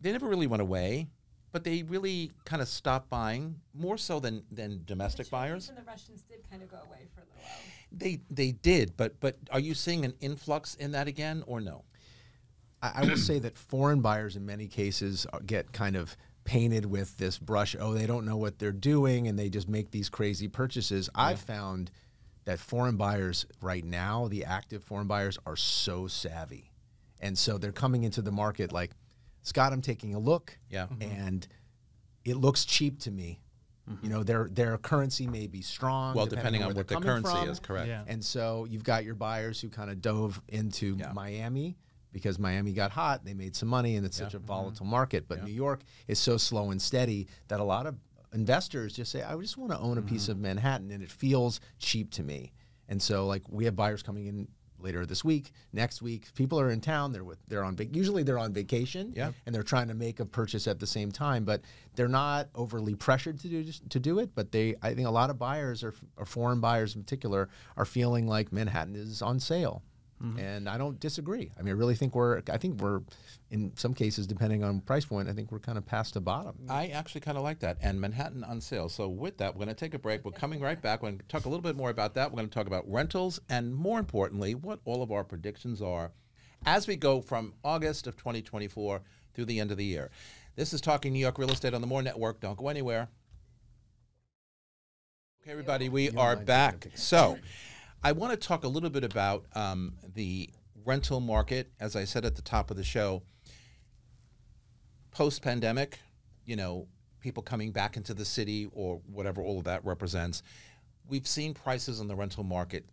They never really went away, but they really kind of stopped buying, more so than domestic buyers. And the Russians did kind of go away for a little while. They did, but are you seeing an influx in that again, or no? I will say that foreign buyers in many cases get kind of painted with this brush. Oh, they don't know what they're doing, and they just make these crazy purchases. I've found that foreign buyers right now, the active foreign buyers, are so savvy. And so they're coming into the market like, Scott, I'm taking a look, and it looks cheap to me. Their currency may be strong. Well, depending on what the currency is, correct. And so you've got your buyers who kind of dove into Miami, because Miami got hot, they made some money, and it's such a volatile market. But New York is so slow and steady that a lot of investors just say, I just want to own a piece of Manhattan, and it feels cheap to me. And so, like, we have buyers coming in later this week, next week. People are in town. Usually they're on vacation, and they're trying to make a purchase at the same time. But they're not overly pressured to do it. But I think a lot of buyers, or foreign buyers in particular, are feeling like Manhattan is on sale. And I don't disagree. I mean, I really think we're in some cases, depending on price point, I think we're kind of past the bottom. I actually kind of like that. And Manhattan on sale. So with that, we're going to take a break. We're coming right back. We're going to talk a little bit more about that. We're going to talk about rentals, and more importantly, what all of our predictions are as we go from August of 2024 through the end of the year. This is Talking New York Real Estate on the More Network. Don't go anywhere. Okay, everybody, we are back. So I want to talk a little bit about the rental market. As I said at the top of the show, post-pandemic, people coming back into the city, or whatever all of that represents, we've seen prices in the rental market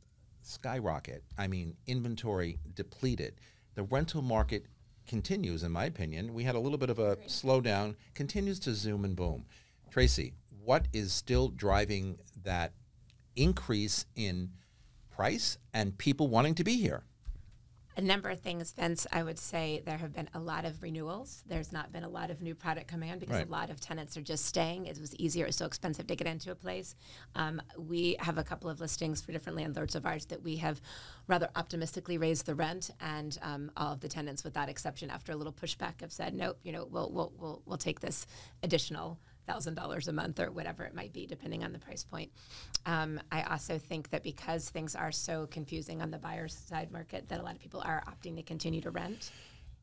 skyrocket. I mean, inventory depleted. The rental market continues, in my opinion. We had a little bit of a slowdown, continues to zoom and boom. Tracie, what is still driving that increase in price and people wanting to be here? A number of things, Vince. I would say there have been a lot of renewals. There's not been a lot of new product coming on because a lot of tenants are just staying. It was easier. It was so expensive to get into a place. We have a couple of listings for different landlords of ours that we have rather optimistically raised the rent, and all of the tenants, with that exception, after a little pushback, have said, nope, we'll take this additional $1,000 a month or whatever it might be, depending on the price point. I also think that because things are so confusing on the buyer's side market, that a lot of people are opting to continue to rent.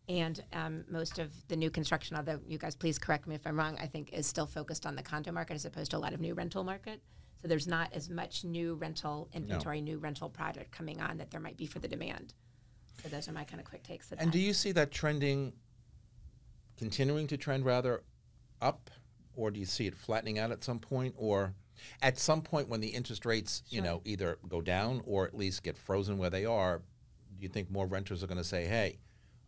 And most of the new construction, although you guys please correct me if I'm wrong, I think is still focused on the condo market as opposed to a lot of new rental market. So there's not as much new rental inventory, new rental product coming on that there might be for the demand. So those are my kind of quick takes. And do you see that continuing to trend rather up, or do you see it flattening out at some point, or at some point when the interest rates, either go down or at least get frozen where they are? Do you think more renters are going to say, hey,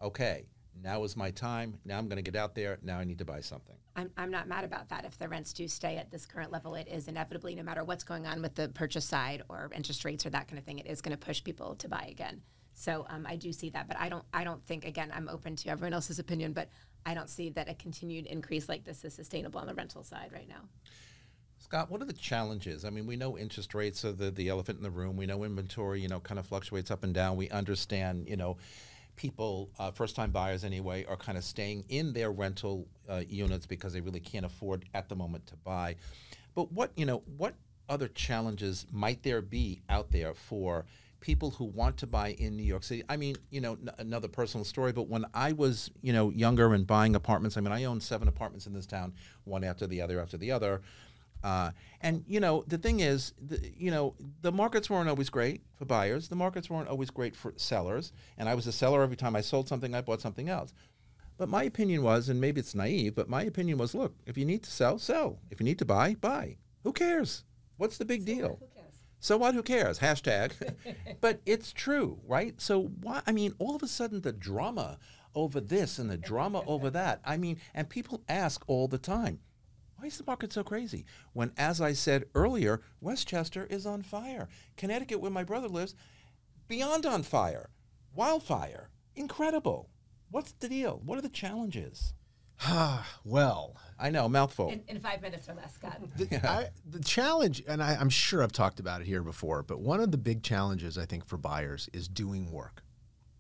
okay, now is my time. Now I'm going to get out there. Now I need to buy something. I'm not mad about that. If the rents do stay at this current level, it is inevitably, no matter what's going on with the purchase side or interest rates or that kind of thing, it is going to push people to buy again. So I do see that, but I don't think, again, I'm open to everyone else's opinion, but I don't see that a continued increase like this is sustainable on the rental side right now. Scott, what are the challenges? I mean, we know interest rates are the elephant in the room. We know inventory, kind of fluctuates up and down. We understand, people, first-time buyers anyway, are kind of staying in their rental units because they really can't afford at the moment to buy. But what other challenges might there be out there for people who want to buy in New York City? I mean, another personal story, but when I was, younger and buying apartments, I mean, I owned 7 apartments in this town, one after the other after the other. And, the thing is, the markets weren't always great for buyers. The markets weren't always great for sellers. And I was a seller every time I sold something, I bought something else. But my opinion was, and maybe it's naive, but my opinion was, look, if you need to sell, sell. If you need to buy, buy. Who cares? What's the big deal? Who cares? So what? Who cares? Hashtag. But it's true, right? So why? I mean, all of a sudden the drama over this and the drama over that. I mean, and people ask all the time, why is the market so crazy? When, as I said earlier, Westchester is on fire. Connecticut, where my brother lives, beyond on fire. Wildfire. Incredible. What's the deal? What are the challenges? Well, I know, mouthful. In 5 minutes or less, Scott. The challenge, and I'm sure I've talked about it here before, but one of the big challenges I think for buyers is doing work.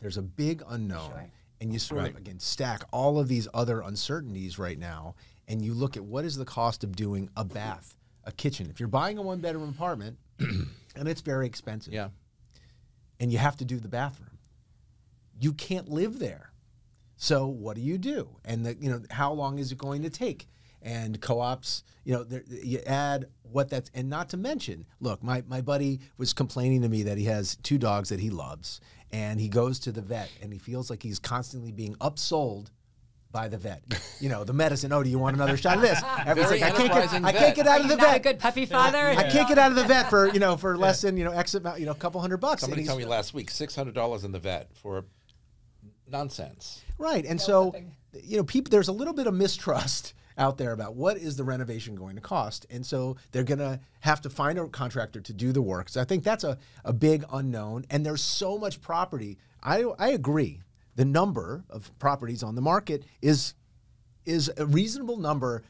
There's a big unknown, Sure. and you sort of, again, stack all of these other uncertainties right now, and you look at what is the cost of doing a bath, a kitchen. If you're buying a one-bedroom apartment, and it's very expensive, Yeah. and you have to do the bathroom, you can't live there. So what do? And how long is it going to take? And co-ops, you add what that's, and not to mention, look, my buddy was complaining to me that he has 2 dogs that he loves, and he goes to the vet, and he feels like he's constantly being upsold by the vet. The medicine. Oh, do you want another shot of this? Everyone's like, I can't get out of the Not a vet. good puppy father. I can't get out of the vet for less than X amount, a couple $100. Somebody told me last week, $600 in the vet for nonsense. Right, and so people, there's a little bit of mistrust out there about what is the renovation going to cost, and so they're going to have to find a contractor to do the work. So I think that's a big unknown, and there's so much property. I agree. The number of properties on the market is a reasonable number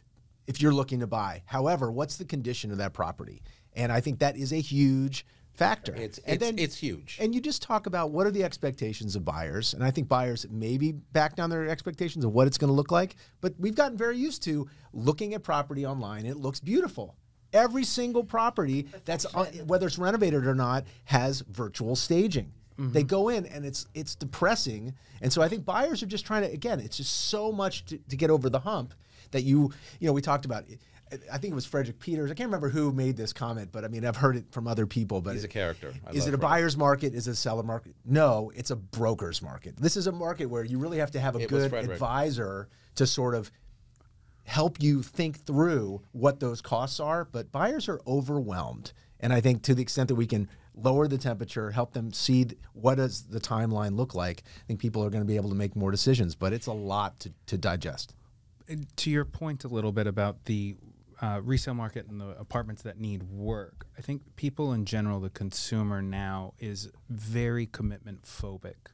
if you're looking to buy. However, what's the condition of that property? And I think that is a huge factor. It's huge. And you just talk about what are the expectations of buyers, and I think buyers maybe back down their expectations of what it's going to look like, but we've gotten very used to looking at property online. It looks beautiful. Every single property that's whether it's renovated or not has virtual staging. Mm-hmm. They go in and it's depressing, and so I think buyers are just trying to, again, it's just so much to get over the hump that we talked about. I think it was Frederick Peters. I can't remember who made this comment, but I mean, I've heard it from other people. But he's a character. Is it a buyer's market? Is it a seller market? No, it's a broker's market. This is a market where you really have to have a good advisor to sort of help you think through what those costs are. But buyers are overwhelmed. And I think to the extent that we can lower the temperature, help them see what does the timeline look like, I think people are going to be able to make more decisions. But it's a lot to digest. To your point a little bit about the resale market and the apartments that need work, I think people in general, the consumer now, is very commitment phobic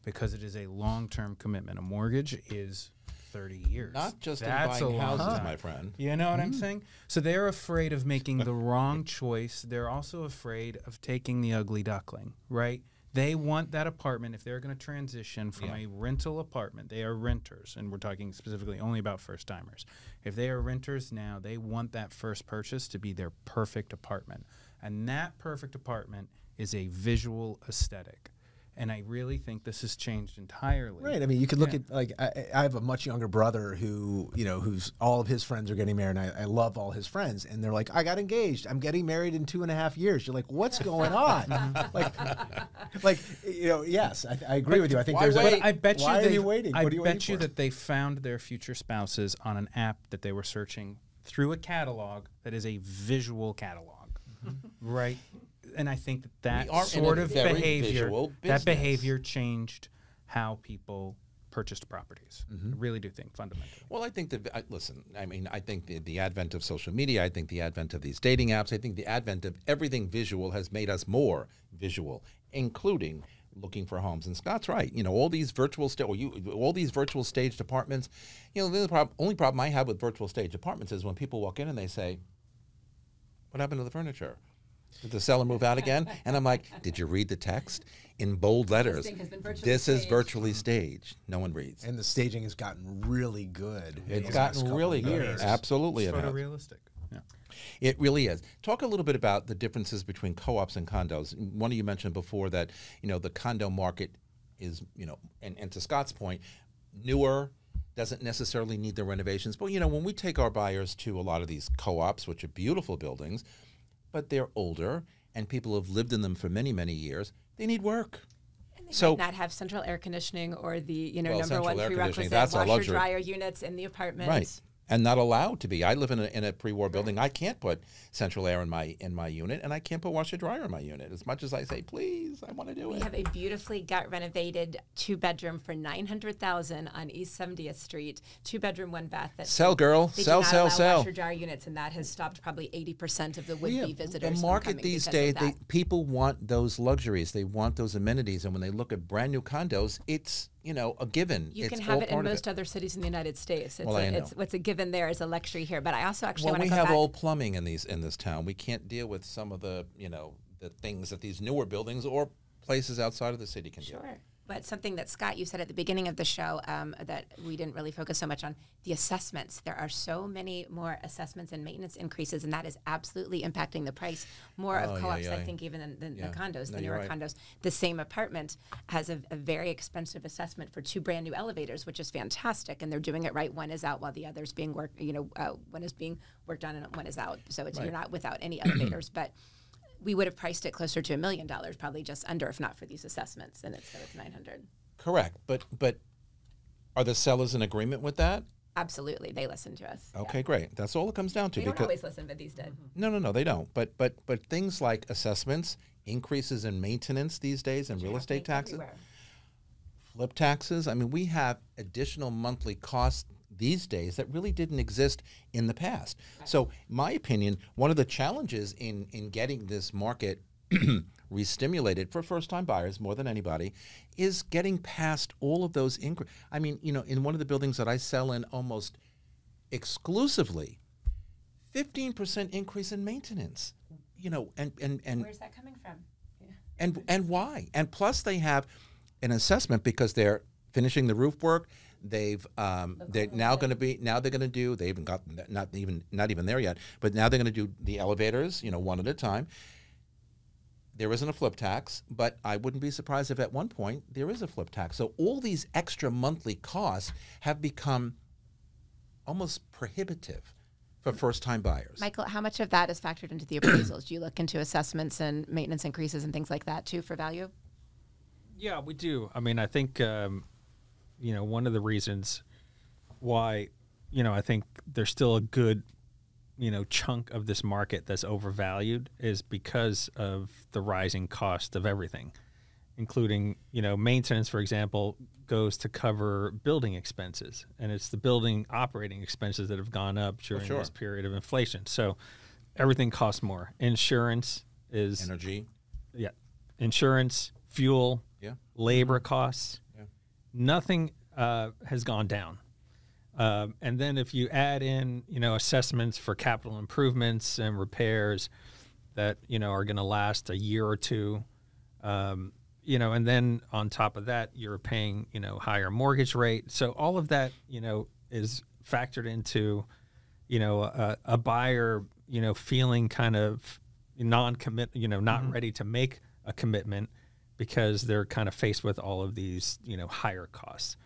because it is a long-term commitment. A mortgage is 30 years. Not just That's in buying houses, time. my friend. You know what I'm saying? So they're afraid of making the wrong choice. They're also afraid of taking the ugly duckling, right? They want that apartment. If they're going to transition from a rental apartment, they are renters, and we're talking specifically only about first-timers. If they are renters now, they want that first purchase to be their perfect apartment. And that perfect apartment is a visual aesthetic. And I really think this has changed entirely. Right. I mean, you could look at, like, I have a much younger brother who, who's all of his friends are getting married, and I love all his friends. And they're like, I got engaged. I'm getting married in 2.5 years. You're like, what's going on? Yes, I agree with you. I think why there's wait? a, I bet you why they, are you waiting? I What are you bet waiting you for? that they found their future spouses on an app that they were searching through a catalog that is a visual catalog, right? And I think that We are in sort a of very behavior, visual that business. behavior changed how people purchased properties. I really do think fundamentally. Well, I think that, listen, I mean, I think the advent of social media, I think the advent of these dating apps, I think the advent of everything visual has made us more visual, including looking for homes. And Scott's right. All these virtual staged apartments, the only problem I have with virtual staged apartments is when people walk in and they say, what happened to the furniture? Did the seller move out again? And I'm like, did you read the text? In bold letters, thing has been virtually this is staged. virtually staged. No one reads. And the staging has gotten really good. in It's the last gotten couple really of good. years. Absolutely it has. Photorealistic. Yeah. It really is. Talk a little bit about the differences between co-ops and condos. One of you mentioned before that, the condo market is, and to Scott's point, newer, doesn't necessarily need the renovations. But, when we take our buyers to a lot of these co-ops, which are beautiful buildings, but they're older and people have lived in them for many, many years, they need work. And they So- might not have central air conditioning or the Well, number central one air conditioning, prerequisite that's a washer luxury. dryer units in the apartment. Right. And not allowed to be. I live in a pre-war building. I can't put central air in my unit, and I can't put washer dryer in my unit. As much as I say, please, I want to do We it. have a beautifully got renovated 2-bedroom for $900,000 on East 70th Street, 2-bedroom, 1-bath. That Sell, girl. they Sell, do not sell, allow sell. washer dryer units, and that has stopped probably 80% of the would-be visitors. The from market coming these because of days, that. people want those luxuries. They want those amenities. And when they look at brand new condos, it's, a given. You it's can have all it in part of most other cities in the United States. It's Well, I know. it's what's a given there is a luxury here. But I also actually Well, want we to go have back. old plumbing in this town. We can't deal with some of the, the things that these newer buildings or places outside of the city can do. Sure. But something that, Scott, you said at the beginning of the show that we didn't really focus so much on, the assessments. There are so many more assessments and maintenance increases, and that is absolutely impacting the price more Oh, of yeah, co-ops, yeah. I think, even than Yeah. the condos, No, the you're newer right. condos. The same apartment has a very expensive assessment for 2 brand new elevators, which is fantastic, and they're doing it right. One is out while the other's being worked, one is being worked on and one is out. So it's, you're not without any elevators, but we would have priced it closer to $1 million, probably just under, if not for these assessments, and so it's 900. Correct. But are the sellers in agreement with that? Absolutely, they listen to us. Okay, Yeah. great. That's all it comes down to. They don't always listen, but these did. No, they don't. But things like assessments, increases in maintenance these days, and real estate taxes, Everywhere. flip taxes. I mean, we have additional monthly costs these days that really didn't exist in the past. So, my opinion, one of the challenges in getting this market re-stimulated for first-time buyers more than anybody is getting past all of those I mean, in one of the buildings that I sell in almost exclusively, 15% increase in maintenance. And Where's that coming from? Yeah. and why? And plus, they have an assessment because they're finishing the roof work. They're now going to be they even got not even there yet, but now they're going to do the elevators, one at a time. There isn't a flip tax, but I wouldn't be surprised if at one point there is a flip tax. So all these extra monthly costs have become almost prohibitive for first-time buyers. Michael, how much of that is factored into the appraisals? Do you look into assessments and maintenance increases and things like that too for value? Yeah, we do. I mean, I think, one of the reasons why, I think there's still a good, chunk of this market that's overvalued is because of the rising cost of everything, including, maintenance, for example, goes to cover building expenses. And it's the building operating expenses that have gone up during this period of inflation. So everything costs more. Insurance is... Energy. Yeah. Insurance, fuel, Yeah. labor costs. Yeah. Nothing has gone down. And then if you add in, assessments for capital improvements and repairs that, are going to last a year or two, and then on top of that, you're paying, higher mortgage rate. So all of that, is factored into, a buyer, feeling kind of non-commit, not ready to make a commitment because they're kind of faced with all of these, higher costs.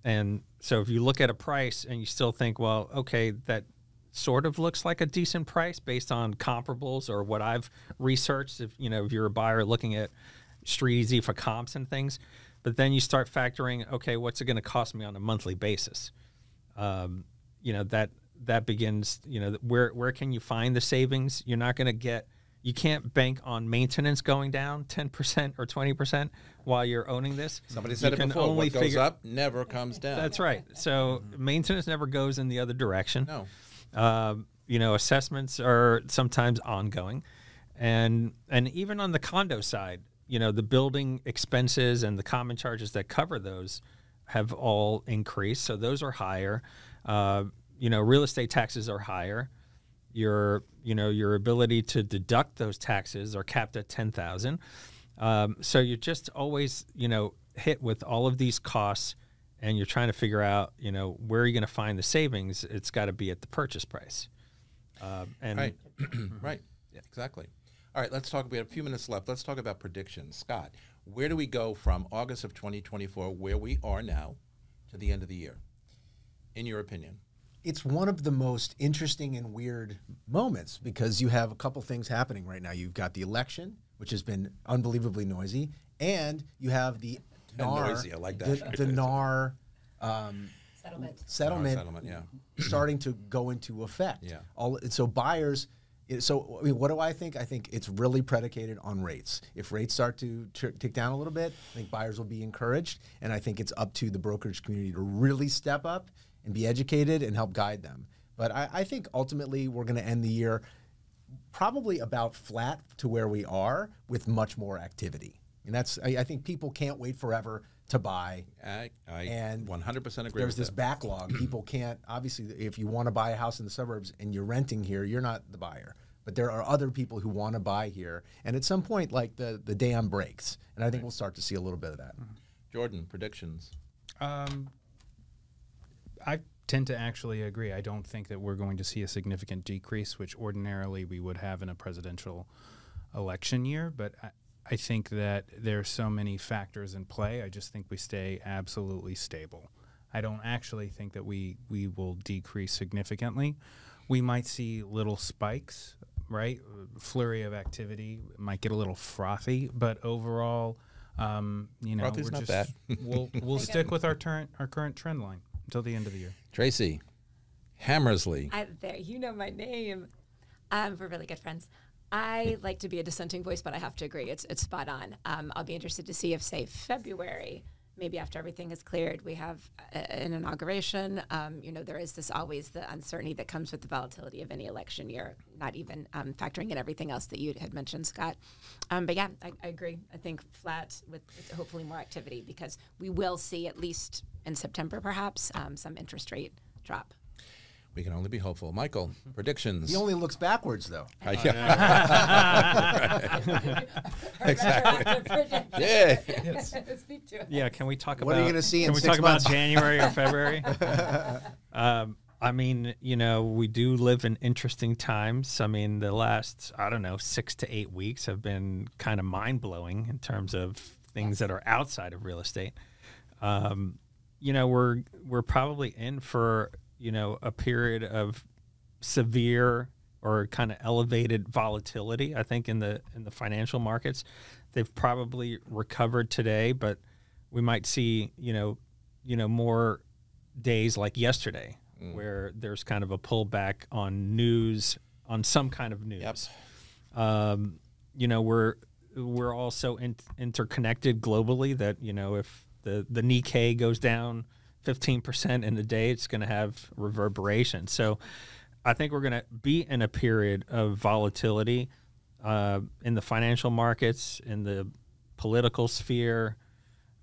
And so if you look at a price and you still think, well, okay, that sort of looks like a decent price based on comparables or what I've researched, if you're a buyer looking at StreetEasy for comps and things, but then you start factoring, okay, what's it going to cost me on a monthly basis? That begins, where can you find the savings? You're not going to you can't bank on maintenance going down 10% or 20% while you're owning this. Somebody said it before, what goes up never comes down. That's right. So maintenance never goes in the other direction. No. Assessments are sometimes ongoing. And even on the condo side, the building expenses and the common charges that cover those have all increased. So those are higher. Real estate taxes are higher. Your ability to deduct those taxes are capped at $10,000. So you're just always, hit with all of these costs, and you're trying to figure out, where are you going to find the savings? It's got to be at the purchase price. Right. Right. Yeah, exactly. All right, let's talk. We have a few minutes left. Let's talk about predictions. Scott, where do we go from August of 2024, where we are now, to the end of the year, in your opinion? It's one of the most interesting and weird moments because you have a couple things happening right now. You've got the election, which has been unbelievably noisy, and you have the NAR, noisy, I like that. the NAR settlement yeah. starting to go into effect. Yeah. So buyers. So I mean, what do I think? I think it's really predicated on rates. If rates start to tick down a little bit, I think buyers will be encouraged, and I think it's up to the brokerage community to really step up and be educated and help guide them. But I think ultimately we're going to end the year probably about flat to where we are with much more activity. And I think people can't wait forever to buy. I and 100% agree. There's with this that. backlog. People can't, obviously, if you want to buy a house in the suburbs and you're renting here, you're not the buyer. But there are other people who want to buy here. And at some point, like the dam breaks. And I think we'll start to see a little bit of that. Jordan, predictions? I tend to actually agree. I don't think that we're going to see a significant decrease, which ordinarily we would have in a presidential election year. But I think that there's so many factors in play. I just think we stay absolutely stable. I don't actually think that we will decrease significantly. We might see little spikes, right? Flurry of activity might get a little frothy, but overall, Frothy's not bad. we'll stick with our current trend line until the end of the year. Tracie, Hamersley. There, my name. We're really good friends. I like to be a dissenting voice, but I have to agree. It's spot on. I'll be interested to see if, say, February, maybe after everything is cleared, we have an inauguration. There is always the uncertainty that comes with the volatility of any election year, not even factoring in everything else that you had mentioned, Scott. But yeah, I agree. I think flat with hopefully more activity because we will see, at least in September perhaps, some interest rate drop. We can only be hopeful. Michael, predictions. He only looks backwards, though. Exactly. Yeah. Yeah, can we talk about What are you going to see in 6 Can we talk months? about January or February? I mean, we do live in interesting times. I mean, the last, 6 to 8 weeks have been kind of mind-blowing in terms of things that are outside of real estate. We're probably in for a period of severe or kind of elevated volatility. I think in the financial markets, they've probably recovered today, but we might see more days like yesterday where there's kind of a pullback on news, on some kind of news. Yep. We're also interconnected globally. That if the Nikkei goes down 15% in a day, it's going to have reverberation. So I think we're going to be in a period of volatility in the financial markets, in the political sphere.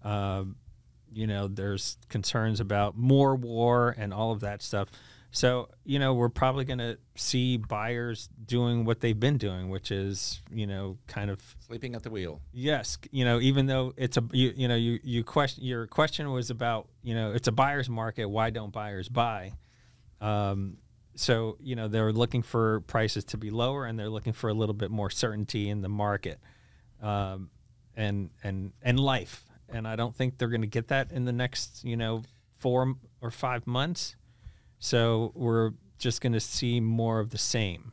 There's concerns about more war and all of that stuff. So, we're probably going to see buyers doing what they've been doing, which is, kind of sleeping at the wheel. Yes. Even though it's your question was about, it's a buyer's market. Why don't buyers buy? So, they're looking for prices to be lower and they're looking for a little bit more certainty in the market. and life. And I don't think they're going to get that in the next 4 or 5 months. So we're just going to see more of the same,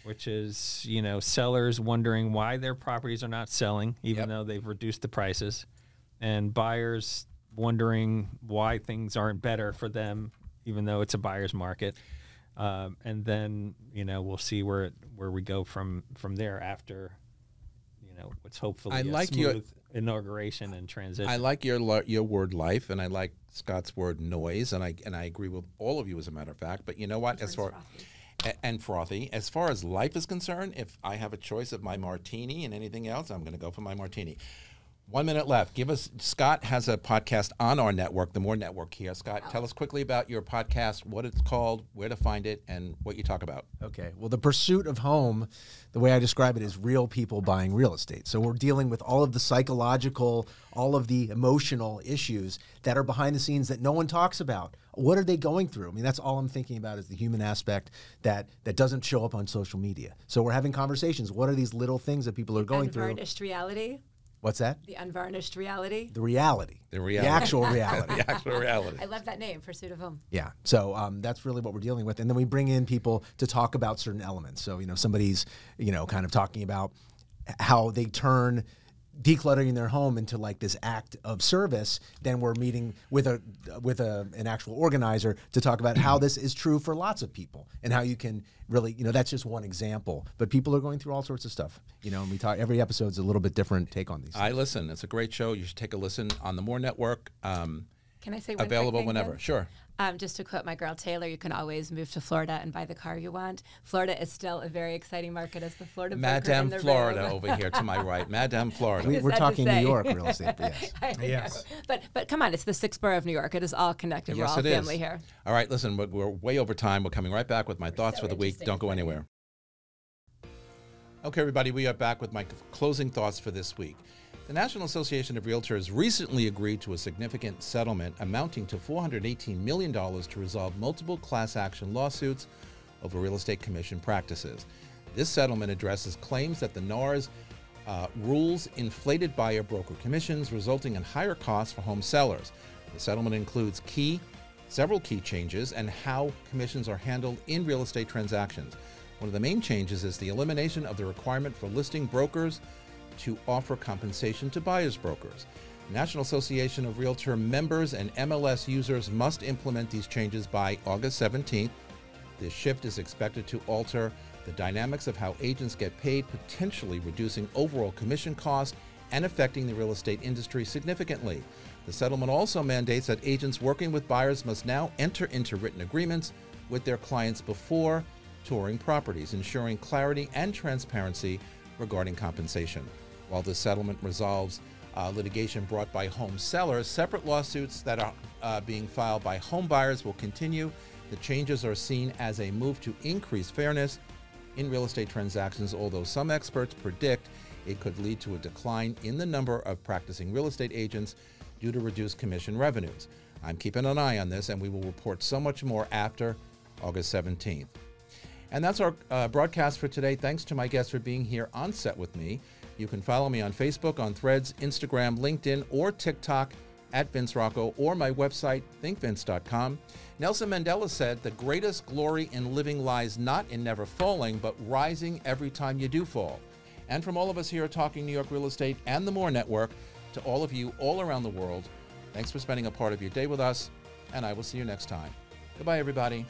which is sellers wondering why their properties are not selling, even though they've reduced the prices, and buyers wondering why things aren't better for them, even though it's a buyer's market. And then we'll see where we go from there after what's hopefully a smooth inauguration and transition. I like your word life, and I like Scott's word noise, and I agree with all of you as a matter of fact. But you know what? Frothy. As far as life is concerned, if I have a choice of my martini and anything else, I'm going to go for my martini. 1 minute left. Scott has a podcast on our network, the More Network here. Scott, tell us quickly about your podcast, what it's called, where to find it, and what you talk about. Okay. Well, the pursuit of home, the way I describe it, is real people buying real estate. So we're dealing with all of the psychological, all of the emotional issues that are behind the scenes that no one talks about. What are they going through? I mean, that's all I'm thinking about is the human aspect that doesn't show up on social media. So we're having conversations. What are these little things that people are going through? Unvarnished reality. What's that? The unvarnished reality. The reality. The reality. The actual reality. The actual reality. I love that name, Pursuit of Home. Yeah. So that's really what we're dealing with. And then we bring in people to talk about certain elements. So, somebody's, kind of talking about how they turn decluttering their home into like this act of service. Then we're meeting with an actual organizer to talk about how this is true for lots of people and how you can really, that's just one example. But people are going through all sorts of stuff, and we talk, every episode's a little bit different take on these things. I listen. It's a great show. You should take a listen on the More Network. Can I say one available quick thing, whenever? Vince? Sure. Just to quote my girl Taylor, you can always move to Florida and buy the car you want. Florida is still a very exciting market as the Florida Madame broker in the Florida room. over here to my right. Madame Florida. We're talking New York real estate, but yes. Yes. But come on, it's the sixth borough of New York. It is all connected. Yes, We're all it family is. here. All right, listen, we're way over time. We're coming right back with my thoughts for the week. interesting. Don't go anywhere. Okay, everybody, we are back with my closing thoughts for this week. The National Association of Realtors recently agreed to a significant settlement amounting to $418 million to resolve multiple class action lawsuits over real estate commission practices. This settlement addresses claims that the NAR's rules inflated buyer broker commissions, resulting in higher costs for home sellers. The settlement includes several key changes and how commissions are handled in real estate transactions. One of the main changes is the elimination of the requirement for listing brokers to offer compensation to buyers brokers. The National Association of Realtor members and MLS users must implement these changes by August 17th. This shift is expected to alter the dynamics of how agents get paid, potentially reducing overall commission costs and affecting the real estate industry significantly. The settlement also mandates that agents working with buyers must now enter into written agreements with their clients before touring properties, ensuring clarity and transparency regarding compensation. While this settlement resolves litigation brought by home sellers, separate lawsuits that are being filed by home buyers will continue. The changes are seen as a move to increase fairness in real estate transactions, although some experts predict it could lead to a decline in the number of practicing real estate agents due to reduced commission revenues. I'm keeping an eye on this, and we will report so much more after August 17th. And that's our broadcast for today. Thanks to my guests for being here on set with me. You can follow me on Facebook, on Threads, Instagram, LinkedIn, or TikTok at Vince Rocco, or my website, thinkvince.com. Nelson Mandela said, "The greatest glory in living lies not in never falling, but rising every time you do fall." And from all of us here at Talking New York Real Estate and the More Network, to all of you all around the world, thanks for spending a part of your day with us, and I will see you next time. Goodbye, everybody.